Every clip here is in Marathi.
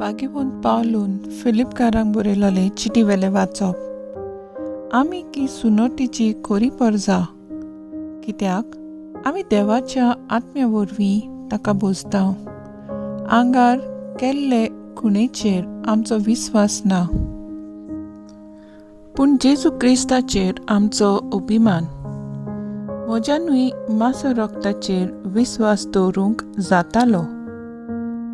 बागेवून पावलून फिलिपकारांक बरयलेले चिटी वेले वाचप। आमी की सुनोटीची खोरी परजा, कित्याक आमी देवाच्या आत्म्या वरवीं ताका बोजता। आंगार केल्ले खुणेचेर आमचो विस्वास ना, पूण जेजू क्रिस्ताचेर आमचो अभिमान। म्हज्यानूय मासो रोगताचेर विस्वास दवरूंक जातालो,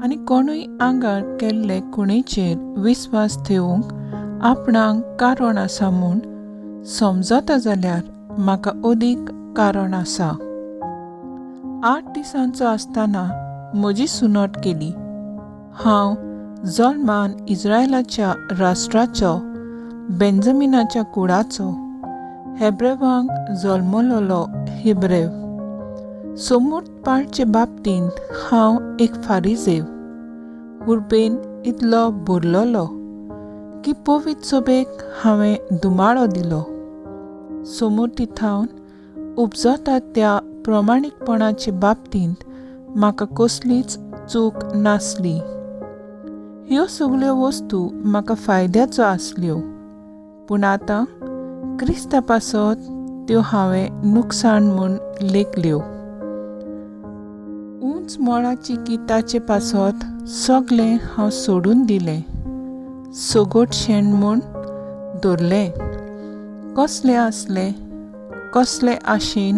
आनी कोणूय आंगार केल्ले खुणेचेर विस्वास थेवूंक आपणाक कारण आसा म्हूण समजता जाल्यार म्हाका अदीक कारण आसा। 8 दिसांचो आसतना म्हजी सुनोट केली। हांव जल्मान इस्रायलाच्या राष्ट्राचो, बेंजमिनाच्या कुळाचो, हेब्रेवांक जल्मलोलो हेब्रेव। समूर्त पाळचे बाबतींत हांव एक फारिजेव, उर्बेन इतलो बुरलोलो की पवित्र सभेक हांवें दुमाळो दिलो। समूर्तीत हांव उपजता त्या प्रमाणीकपणाचे बाबतींत म्हाका कसलीच चूक नासली। ह्यो सगळ्यो वस्तू म्हाका फायद्याच्यो आसल्यो, पूण आतां क्रिस्ता पासत त्यो हांवें नुकसाण म्हूण लेखल्यो। उंच मोळाची किताचे पासत सगळें हांव सोडून दिलें, सोगोट शेण म्हूण दवरलें। कसलें आसलें, कसले आशेन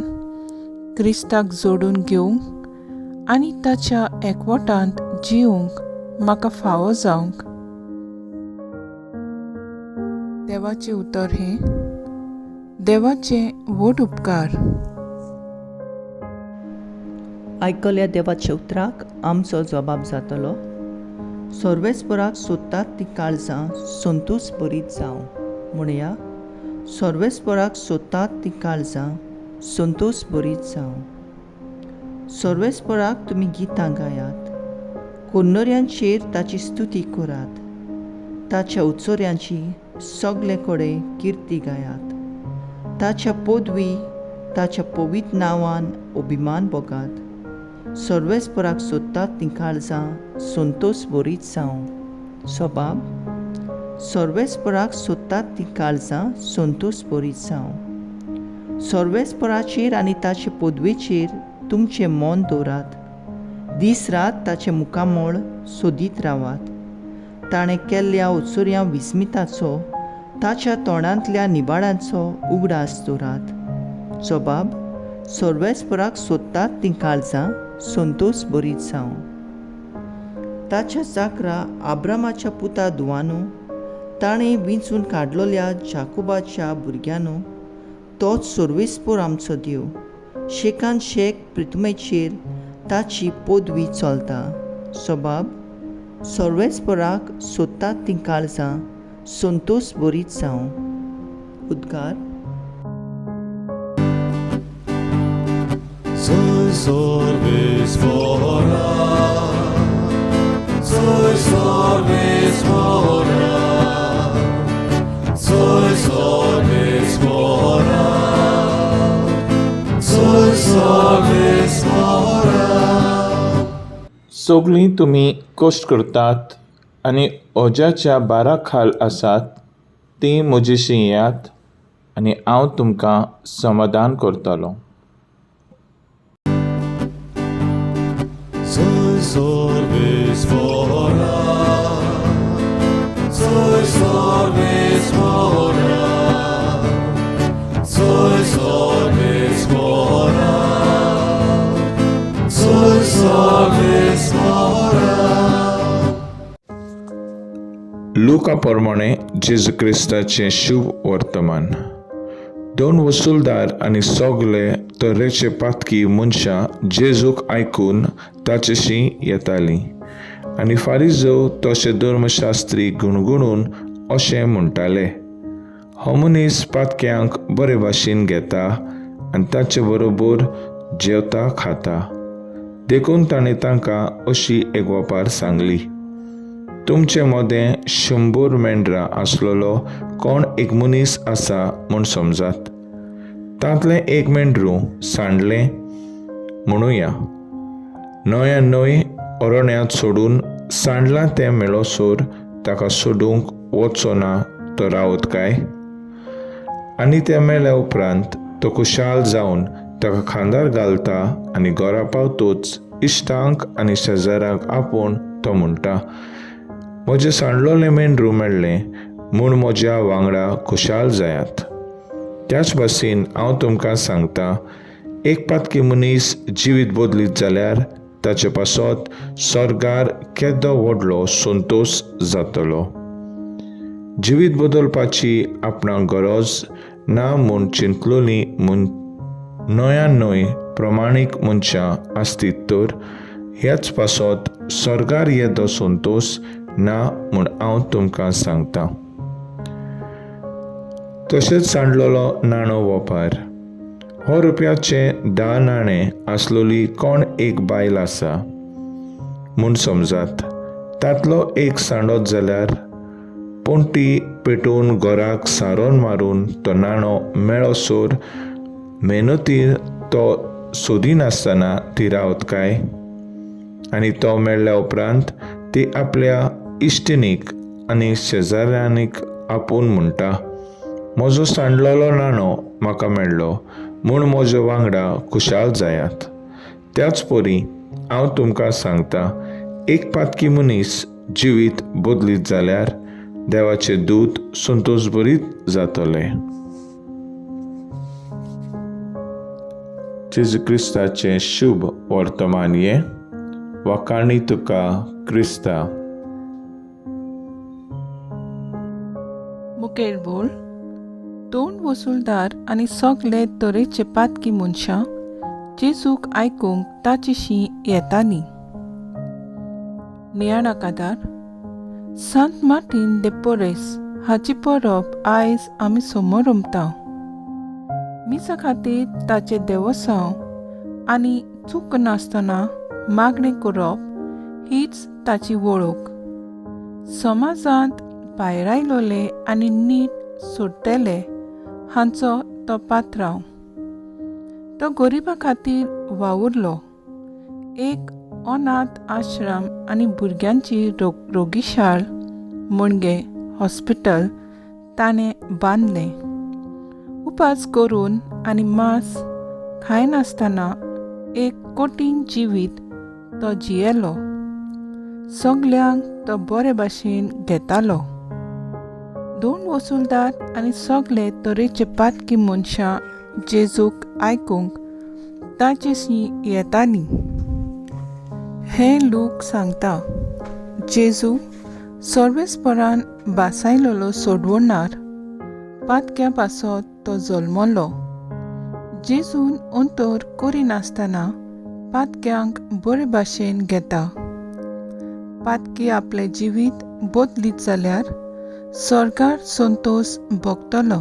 क्रिस्ताक जोडून घेवंक आनी ताच्या एकवटांत जिवंक म्हाका फावो जावंक। देवाचें उतर हें: देवाचे व्हड उपकार। आयकल्या देवाच्या उतराक आमचो जबाब जातलो: सर्वेस्पराक सोदतात ती काळजां संतोश बरीत जावं। म्हणया, सर्वेस्पराक सोदतात ती काळजां संतोश बरीत जावं। सर्वेस्पराक तुमी गितां गायात, कोन्नऱ्यांचेर ताची स्तुती करात, ताच्या उत्सोऱ्यांची सगळे कडेन किर्ती गायात। ताच्या पदवी, ताच्या पवित्र नांवान अभिमान बोगात। सर्वेस्पराक सोदतात ती काळजां संतोश बरीत जावं। सबाब: सर्वेस्पराक सोदतात ती काळजां संतोश बरीत जावं। सर्वेस्पराचेर आनी ताचे पदवेचेर तुमचें मोन दवरात। दीस रात ताचे मुखामळ सोदीत रावात। ताणें केल्ल्या उत्सोऱ्यां विस्मिताचो, ताच्या तोंडांतल्या निबाडांचो उगडास दवरात। जबाब: सर्वेस्पराक सोदतात ती काळजां संतोश बरीत जावं। ताच्या चाकरा आब्रामाच्या पुता दुवानू, ताणें विंचून काडलोल्या जाकोबाच्या भुरग्यानू, तोच सर्वेस्पर आमचो देव। शेकान शेक प्रितमेचेर ताची पदवी चलता। सबाब: सर्वेस्पराक सोदतात ती काळजां संतोश बरीत जावं। उद्गार: Soy sorvespora, soy sorvespora, soy sorvespora, soy sorvespora. सगळीं तुमी कश्ट करतात आनी ओज्याच्या बारा खाल आसात, ती म्हजेशी येयात आनी हांव तुमकां समाधान करतलों। Soy sorvespora, soy sorvespora, soy sorvespora, soy sorvespora. लुका प्रमाणे जेजू क्रिस्ताचें शुभ वर्तमान। 2 वसूलदार आनी सगळे तरेचे पातकी मनशां जेजूक आयकून ताचेशी येतालीं, आनी फारिजो तशे धर्मशास्त्री गुणगुणून अशें म्हणटाले: हो मनीस पातक्यांक बरे भाशेन घेता आनी ताचे बरोबर जेवता खाता। देखून ताणें तांकां अशी एक वापार सांगली: तुमचे मदें 100 मेंढरां आसलेलो कोण एक मनीस आसा म्हूण समजात। तांतलें एक मेंढरूं सांडलें म्हणुया, न्हय अरण्यांत सोडून सांडलां तें मेळोसोर ताका सोडूंक वचचो ना तो रावत काय? आनी तें मेल्या उपरांत तो खुशाल जावन ताका खांदार घालता आनी घरा पावतूच इश्टांक आनी शेजाऱ्यांक आपोवन तो म्हणटा, म्हजें सांडलोलें मेंढरूं मेळ्ळें म्हूण म्हज्या वांगडा खुशाल जायात. त्याच भाशेन हांव तुमकां सांगता, एक पातकी मनीस जिवीत बदलीत जाल्यार ताचे पासत स्वर्गार केदो व्हडलो संतोश जातलो. जिवीत बदलपाची आपणाक गरज ना म्हूण चिंतलोलीं न्हयान न्हय प्रमाणीक मनशां आसतीत तर ह्याच पासत स्वर्गार येदो संतोश ना म्हूण हांव तुमकां सांगता. तशेंच सांडलोलो नाणो वोपार. हो रुपयाचें 10 नाणें आसलोली कोण एक बायल आसा म्हूण समजात. तांतलो एक सांडत जाल्यार पूण ती पेटोवन घराक सारोन मारून तो नाणो मेळोसोर मेहनतीन तो सोदिनासतना ती रावत काय? आनी तो मेळ्ळ्या उपरांत ती आपल्या इश्टिणीक आनी शेजाऱ्यांनीक आपोवन म्हणटा, म्हजो सांडलोलो नाणो म्हाका मेळ्ळो म्हूण म्हज्या वांगडा खुशाल जायात. त्याच परी हांव तुमकां सांगता, एक पातकी मनीस जिवीत बदलीत जाल्यार देवाचे दूत संतोशभरीत जातले. जेजू क्रिस्ताचें शुभ वर्तमान हे वखाणी तुका क्रिस्ता. मुखेल बोल. 2 वसूलदार आनी सगळे तरेचे पातकी मनशां जेजूक आयकूंक ताचेशी येतालीं. नियाळ कादार. सांत मार्टीन दे पोरेस हाची परब आयज आमी समोरमता. मिसा खातीर ताचे देवसांव आनी चूक नासतना मागणी करप हीच ताची वळख. समाजांत भायर आयलोले आनी नीट सोडटेले हांचो तो पात्रांव. तो गरिबां खातीर वावुरलो. एक अनाथ आश्रम आनी भुरग्यांची रोगीशाळ म्हणगे हॉस्पिटल ताणें बांदलें. उपास करून आनी मांस खायनासतना एक कठीण जिवीत तो जियेलो. सगल्यांक तो बरे भाशेन घेतालो. 2 वसूलदार आनी सगळे तरेचे पातकी मनशां जेजूक आयकूंक ताचेशी येतालीं. हे लूक सांगता, जेजू सर्वेस्परान बासायलोलो सोडवणार पातक्या पासत तो जल्मलो. जेजून अंतर करिनासतना पातक्यांक बरे भाशेन घेता. पातकी आपले जिवीत बदलीत जाल्यार स्वर्गार संतोश भोगतलो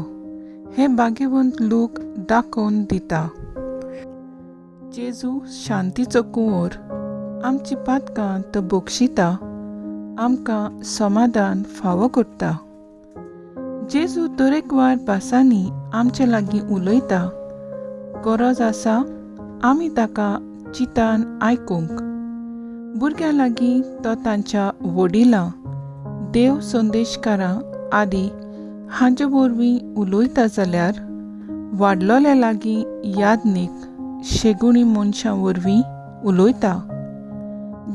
हे भाग्यवंत लोक दाखोवन दिता. जेजू शांतीचो कुंवर आमची पातकां तो बक्षिता, आमकां समाधान फावो करता. जेजू तरेकवार भासांनी आमचे लागीं उलयता. गरज आसा आमी ताका चिंतान आयकूंक. भुरग्यां लागीं तो तांच्या वडिलां, देव संदेशकारां आदी हांचे वरवीं उलयता जाल्यार वाडलोल्या लागीं यादनीक शेगुणी मनशां वरवीं उलयता.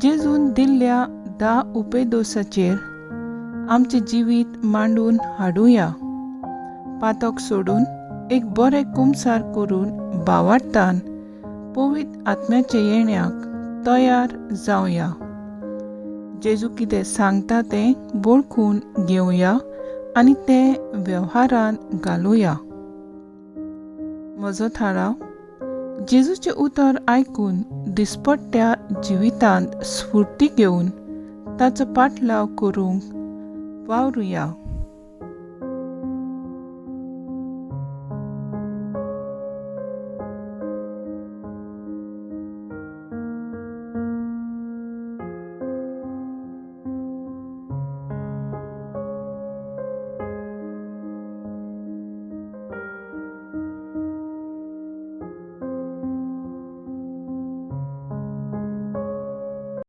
जेजून दिल्ल्या 10 उपेदोसाचेर आमचें जिवीत मांडून हाडुया. पातक सोडून एक बरें कुमसार करून भावार्थान पवित्र आत्म्याच्या येण्याक तयार जावया. जेजू कितें सांगता तें वळखून घेवया आनी तें वेव्हारान घालुया. म्हजो थाराव. जेजूचें उतर आयकून दिसपट्ट्या जिवितांत स्फूर्ती घेवन ताचो पाटलाव करूंक वावरुया.